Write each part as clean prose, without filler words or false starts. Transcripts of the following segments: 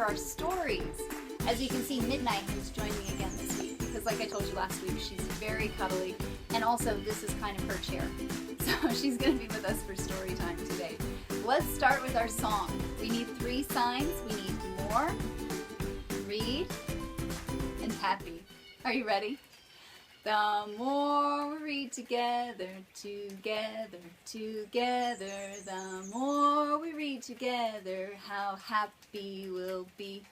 our stories. As you can see, Midnight is joining me again this week because like I told you last week, she's very cuddly, and also this is kind of her chair. So she's going to be with us for story time today. Let's start with our song. We need 3 signs. We need more, read, and happy. Are you ready? The more we read together, together, the more we read together, how happy we'll be.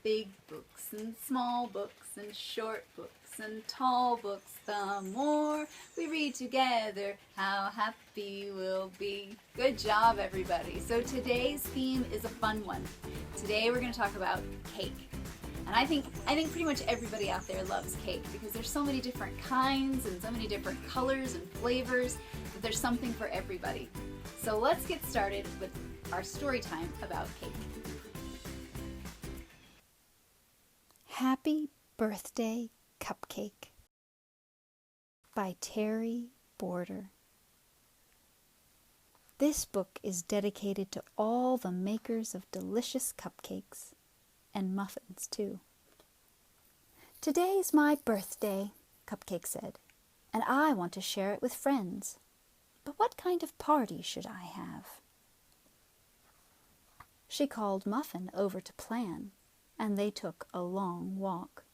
Big books and small books and short books and tall books, the more we read together, how happy we'll be. Good job, everybody. So today's theme is a fun one. Today we're going to talk about cake. And I think pretty much everybody out there loves cake because there's so many different kinds and so many different colors and flavors that there's something for everybody. So let's get started with our story time about cake. Happy Birthday Cupcake by Terry Border. This book is dedicated to all the makers of delicious cupcakes and muffins too. Today's my birthday, Cupcake said, and I want to share it with friends. But what kind of party should I have? She called Muffin over to plan, and they took a long walk.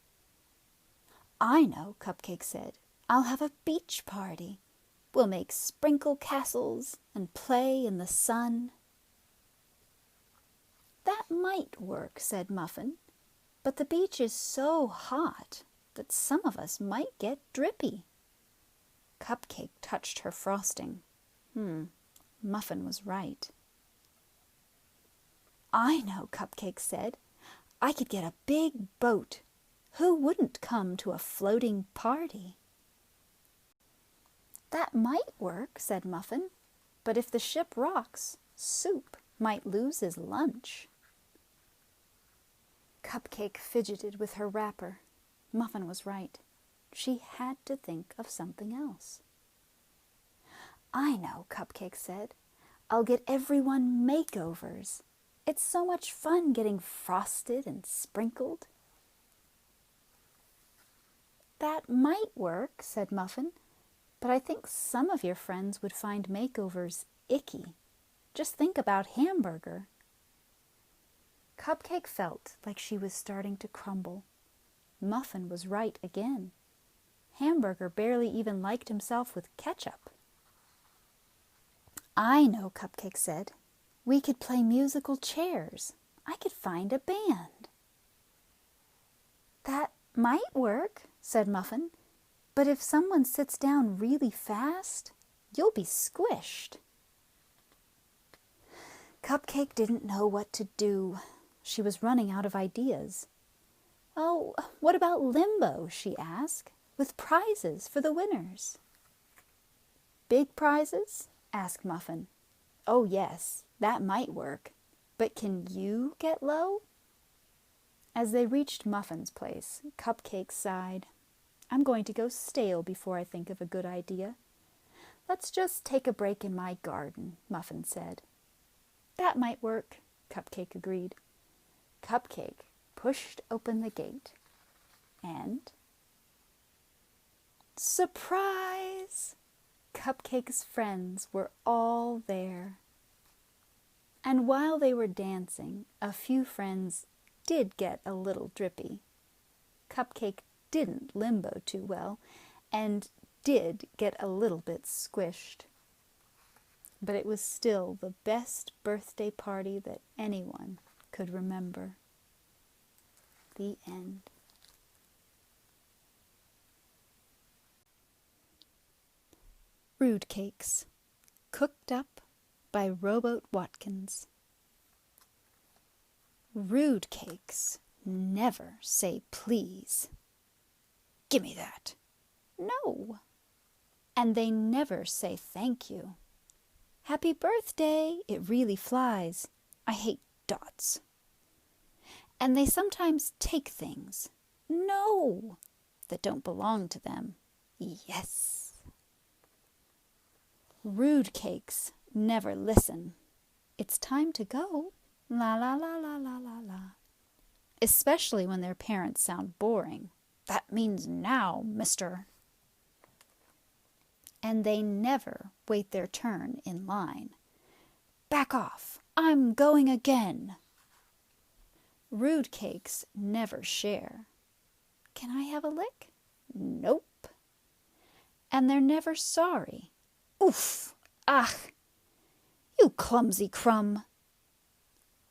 I know, Cupcake said. I'll have a beach party. We'll make sprinkle castles and play in the sun. That might work, said Muffin, but the beach is so hot that some of us might get drippy. Cupcake touched her frosting. Muffin was right. I know, Cupcake said. I could get a big boat. Who wouldn't come to a floating party? That might work, said Muffin, but if the ship rocks, Soup might lose his lunch. Cupcake fidgeted with her wrapper. Muffin was right. She had to think of something else. I know, Cupcake said. I'll get everyone makeovers. It's so much fun getting frosted and sprinkled. That might work, said Muffin, but I think some of your friends would find makeovers icky. Just think about Hamburger. Cupcake felt like she was starting to crumble. Muffin was right again. Hamburger barely even liked himself with ketchup. I know, Cupcake said. We could play musical chairs. I could find a band. That might work, said Muffin, but if someone sits down really fast, you'll be squished. Cupcake didn't know what to do. She was running out of ideas. Oh, what about limbo, she asked, with prizes for the winners? Big prizes? Asked Muffin. Oh, yes, that might work. But can you get low? As they reached Muffin's place, Cupcake sighed. I'm going to go stale before I think of a good idea. Let's just take a break in my garden, Muffin said. That might work, Cupcake agreed. Cupcake pushed open the gate, and surprise! Cupcake's friends were all there. And while they were dancing, a few friends did get a little drippy. Cupcake didn't limbo too well, and did get a little bit squished. But it was still the best birthday party that anyone could remember. The end. Rude Cakes, cooked up by Rowboat Watkins. Rude cakes never say please. Gimme that. No. And they never say thank you. Happy birthday, it really flies. I hate dots. And they sometimes take things, no, that don't belong to them. Yes. Rude cakes never listen. It's time to go. La la la la la la la. especially when their parents sound boring. "That means now, mister." And they never wait their turn in line. "Back off, I'm going again." Rude cakes never share. "Can I have a lick?" "Nope." And they're never sorry. "Oof! Ach! You clumsy crumb!"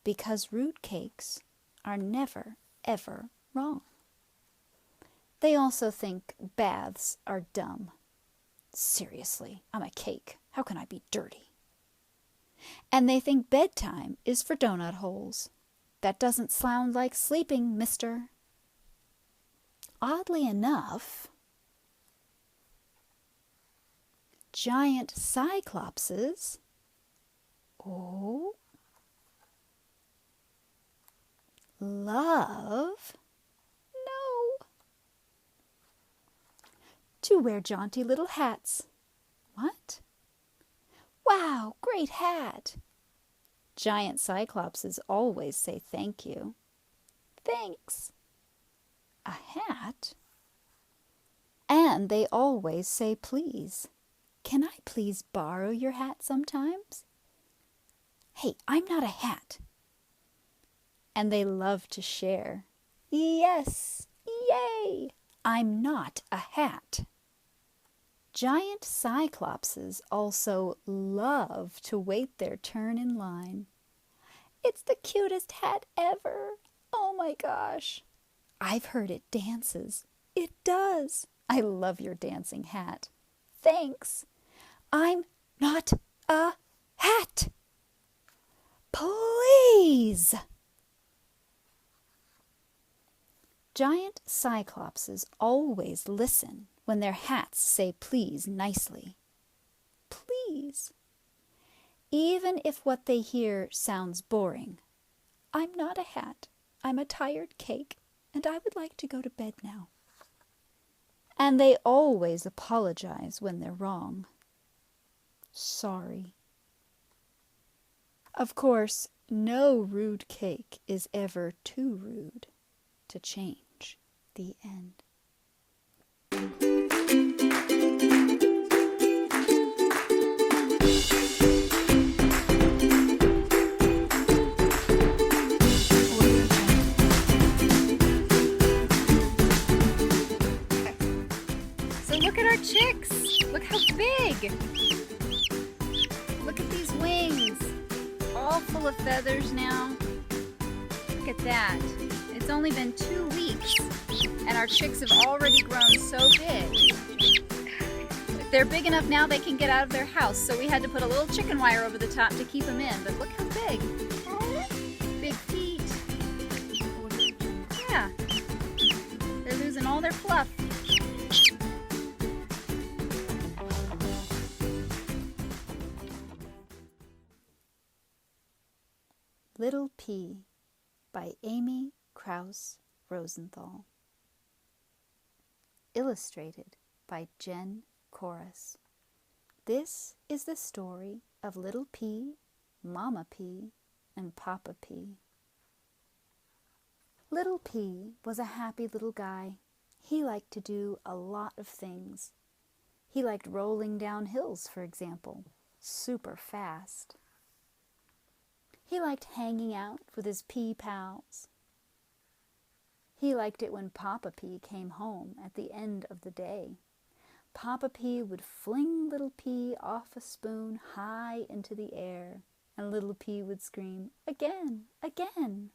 Because rude cakes are never, ever wrong. They also think baths are dumb. "Seriously, I'm a cake. How can I be dirty?" And they think bedtime is for donut holes. "That doesn't sound like sleeping, mister." Oddly enough, giant cyclopses, love, no, to wear jaunty little hats. What? "Wow, great hat." Giant cyclopses always say thank you. "Thanks." A hat? And they always say please. "Can I please borrow your hat sometimes?" "Hey, I'm not a hat." And they love to share. "Yes, yay! I'm not a hat." Giant cyclopses also love to wait their turn in line. "It's the cutest hat ever. Oh my gosh. I've heard it dances. It does. I love your dancing hat. Thanks. I'm not a hat. Please." Giant cyclopses always listen when their hats say please nicely. Please. Even if what they hear sounds boring. "I'm not a hat. I'm a tired cake, and I would like to go to bed now." And they always apologize when they're wrong. "Sorry." Of course, no rude cake is ever too rude to change. The end. So look at our chicks. Look how big. Look at these wings. All full of feathers now. Look at that. It's only been 2 weeks and our chicks have already grown so big. If they're big enough now, they can get out of their house. So we had to put a little chicken wire over the top to keep them in. But look how big. Big feet. Yeah. They're losing all their fluff. Little Pea by Amy Krause Rosenthal. Illustrated by Jen Chorus. This is the story of Little Pea, Mama Pea, and Papa Pea. Little Pea was a happy little guy. He liked to do a lot of things. He liked rolling down hills, for example, super fast. He liked hanging out with his pea pals. He liked it when Papa Pea came home at the end of the day. Papa Pea would fling Little Pea off a spoon high into the air, and Little Pea would scream, "Again, again!"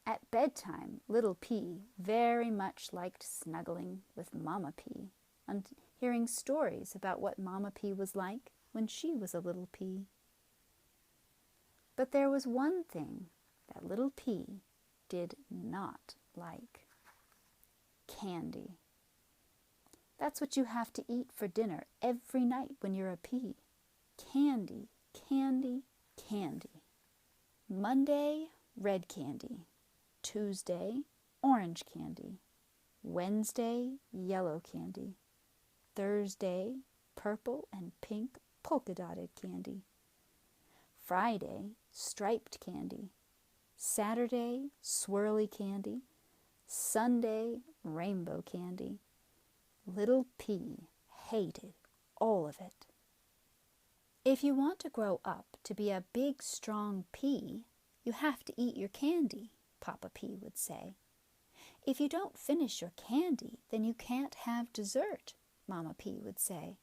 At bedtime, Little Pea very much liked snuggling with Mama Pea and hearing stories about what Mama Pea was like when she was a little pea. But there was one thing that Little Pea did not like: candy. That's what you have to eat for dinner every night when you're a pea. Candy, candy, candy. Monday, red candy. Tuesday, orange candy. Wednesday, yellow candy. Thursday, purple and pink polka-dotted candy. Friday, striped candy. Saturday, swirly candy. Sunday, rainbow candy. Little P hated all of it. If you want to grow up to be a big, strong pea, you have to eat your candy, Papa P would say. If you don't finish your candy, then you can't have dessert, Mama P would say.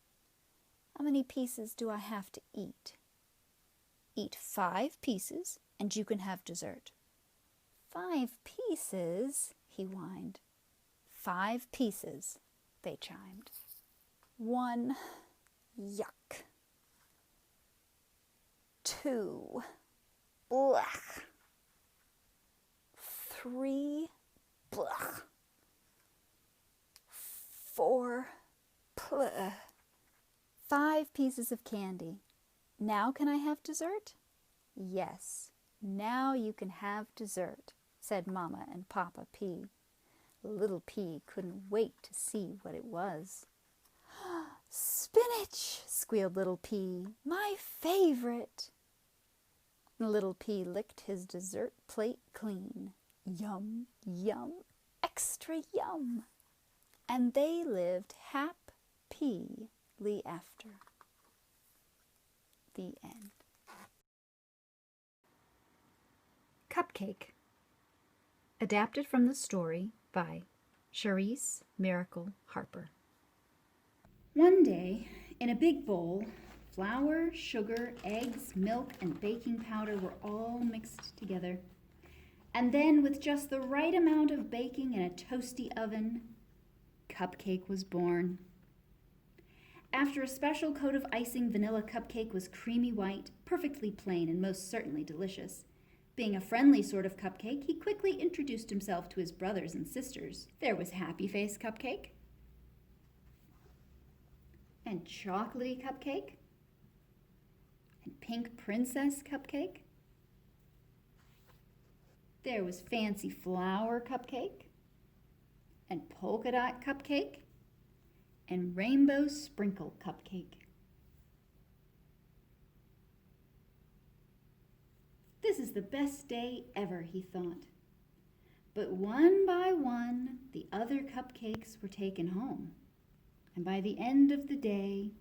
How many pieces do I have to eat? Eat 5 pieces and you can have dessert. 5 pieces, he whined. 5 pieces, they chimed. 1, yuck. 2, blech. 3, blech. 4, pleh. 5 pieces of candy. Now can I have dessert? Yes, now you can have dessert, said Mama and Papa P. Little P couldn't wait to see what it was. Spinach, squealed Little P, my favorite. Little P licked his dessert plate clean. Yum, yum, extra yum. And they lived happily after. The end. Cupcake. Adapted from the story by Charisse Miracle Harper. One day, in a big bowl, flour, sugar, eggs, milk, and baking powder were all mixed together. And then, with just the right amount of baking in a toasty oven, cupcake was born. After a special coat of icing, vanilla cupcake was creamy white, perfectly plain, and most certainly delicious. Being a friendly sort of cupcake, he quickly introduced himself to his brothers and sisters. There was Happy Face Cupcake, and Chocolatey Cupcake, and Pink Princess Cupcake. There was Fancy Flower Cupcake, and Polka Dot Cupcake, and Rainbow Sprinkle Cupcake. This is the best day ever, he thought. But one by one, the other cupcakes were taken home. And by the end of the day,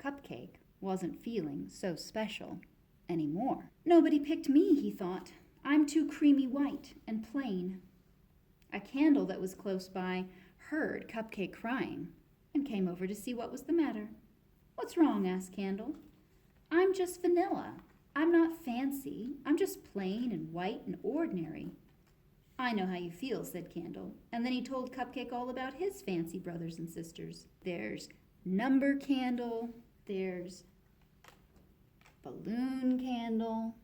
Cupcake wasn't feeling so special anymore. Nobody picked me, he thought. I'm too creamy white and plain. A candle that was close by heard Cupcake crying and came over to see what was the matter. What's wrong? Asked Candle. I'm just vanilla. I'm not fancy. I'm just plain and white and ordinary. I know how you feel, said Candle. And then he told Cupcake all about his fancy brothers and sisters. There's Number Candle. There's Balloon Candle.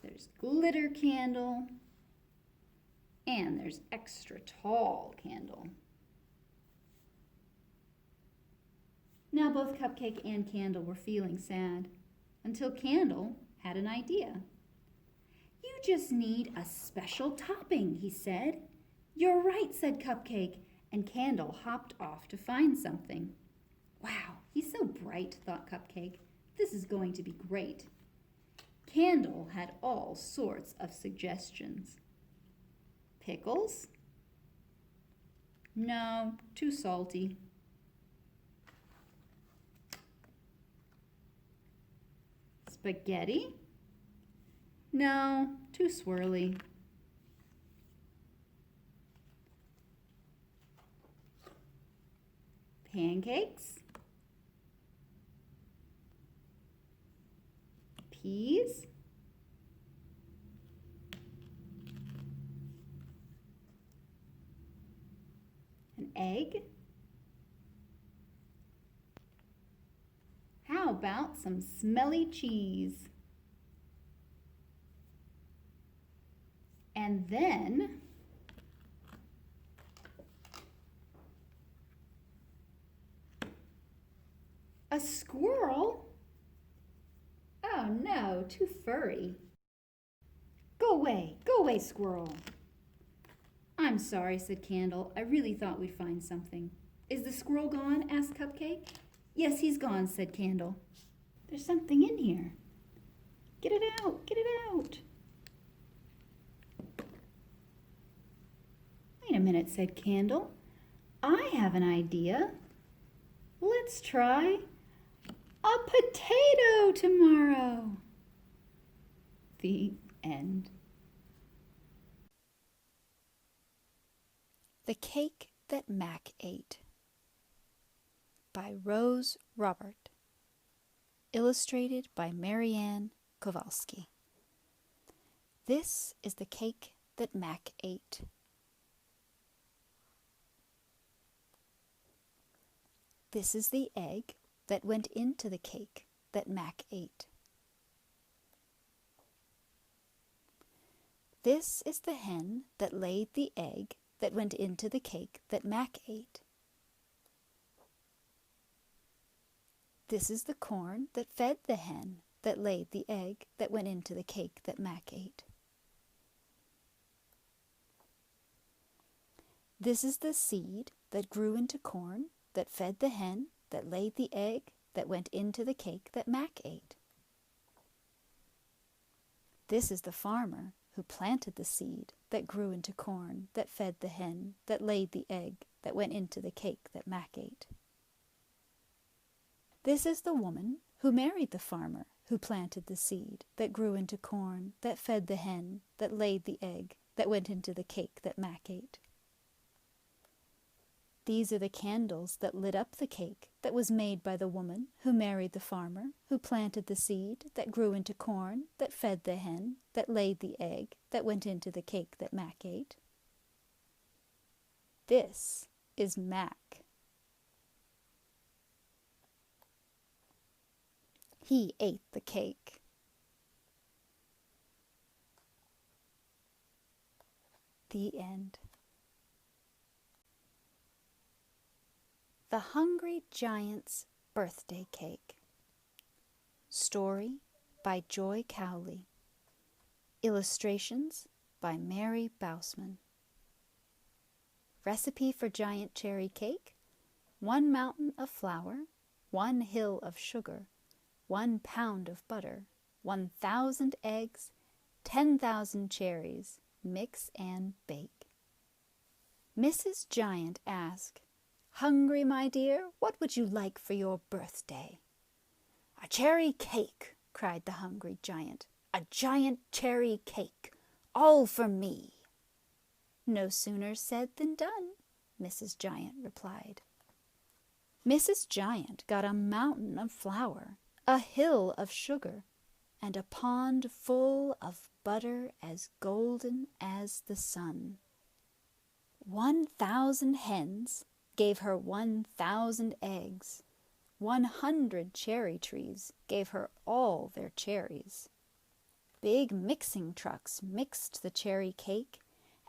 There's Glitter Candle. And there's Extra Tall Candle. Now both Cupcake and Candle were feeling sad, until Candle had an idea. You just need a special topping, he said. You're right, said Cupcake, and Candle hopped off to find something. Wow, he's so bright, thought Cupcake. This is going to be great. Candle had all sorts of suggestions. Pickles? No, too salty. Spaghetti? No, too swirly. Pancakes? Peas? An egg? How about some smelly cheese? And then a squirrel? Oh no, too furry. Go away, squirrel. I'm sorry, said Candle. I really thought we'd find something. Is the squirrel gone? Asked Cupcake. Yes, he's gone, said Candle. There's something in here. Get it out, get it out. Wait a minute, said Candle. I have an idea. Let's try a potato tomorrow. The end. The Cake That Mac Ate by Rose Robert. Illustrated by Marianne Kowalski. This is the cake that Mac ate. This is the egg that went into the cake that Mac ate. This is the hen that laid the egg that went into the cake that Mac ate. This is the corn that fed the hen that laid the egg that went into the cake that Mac ate. This is the seed that grew into corn that fed the hen that laid the egg that went into the cake that Mac ate. This is the farmer who planted the seed that grew into corn that fed the hen that laid the egg that went into the cake that Mac ate. This is the woman who married the farmer who planted the seed that grew into corn that fed the hen that laid the egg that went into the cake that Mac ate. These are the candles that lit up the cake that was made by the woman who married the farmer who planted the seed that grew into corn that fed the hen that laid the egg that went into the cake that Mac ate. This is Mac. He ate the cake. The end. The Hungry Giant's Birthday Cake. Story by Joy Cowley. Illustrations by Mary Bousman. Recipe for giant cherry cake: 1 mountain of flour, 1 hill of sugar, 1 pound of butter, 1,000 eggs, 10,000 cherries. Mix and bake. Mrs. Giant asked, "Hungry, my dear, what would you like for your birthday?" "A cherry cake," cried the Hungry Giant. "A giant cherry cake, all for me." "No sooner said than done," Mrs. Giant replied. Mrs. Giant got a mountain of flour, a hill of sugar, and a pond full of butter as golden as the sun. 1,000 hens gave her 1,000 eggs. 100 cherry trees gave her all their cherries. Big mixing trucks mixed the cherry cake,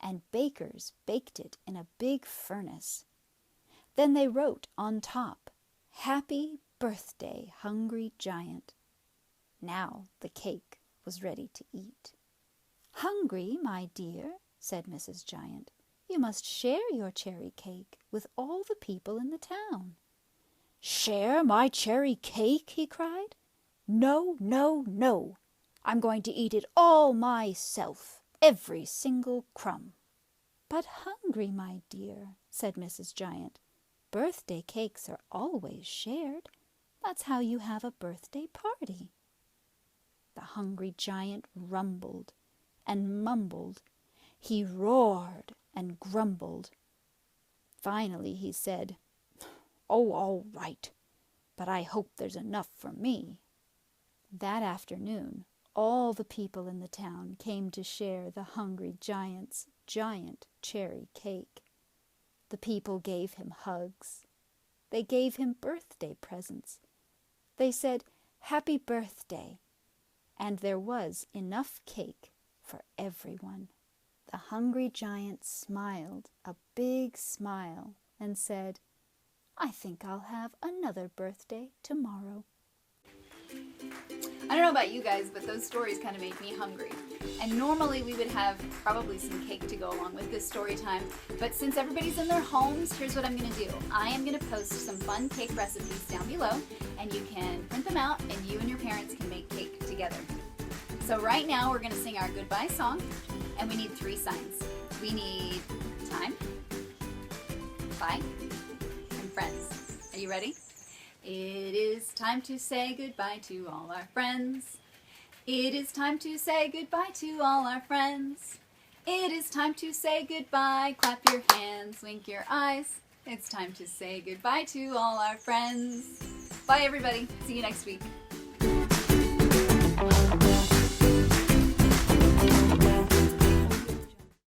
and bakers baked it in a big furnace. Then they wrote on top, "Happy Birthday, Hungry Giant." Now the cake was ready to eat. "Hungry, my dear," said Mrs. Giant, "you must share your cherry cake with all the people in the town." "Share my cherry cake?" he cried. "No, no, no! I'm going to eat it all myself, every single crumb." "But Hungry, my dear," said Mrs. Giant, "birthday cakes are always shared. That's how you have a birthday party." The Hungry Giant rumbled and mumbled. He roared and grumbled. Finally he said, "Oh, all right, but I hope there's enough for me." That afternoon, all the people in the town came to share the Hungry Giant's giant cherry cake. The people gave him hugs. They gave him birthday presents. They said, "Happy birthday," and there was enough cake for everyone. The Hungry Giant smiled a big smile and said, "I think I'll have another birthday tomorrow." I don't know about you guys, but those stories kind of made me hungry. And normally we would have probably some cake to go along with this story time, but since everybody's in their homes, here's what I'm going to do. I am going to post some fun cake recipes down below, and you can print them out and you and your parents can make cake together. So right now we're going to sing our goodbye song, and we need 3 signs. We need time, bye, and friends. Are you ready? It is time to say goodbye to all our friends. It is time to say goodbye to all our friends. It is time to say goodbye. Clap your hands, wink your eyes. It's time to say goodbye to all our friends. Bye everybody. See you next week.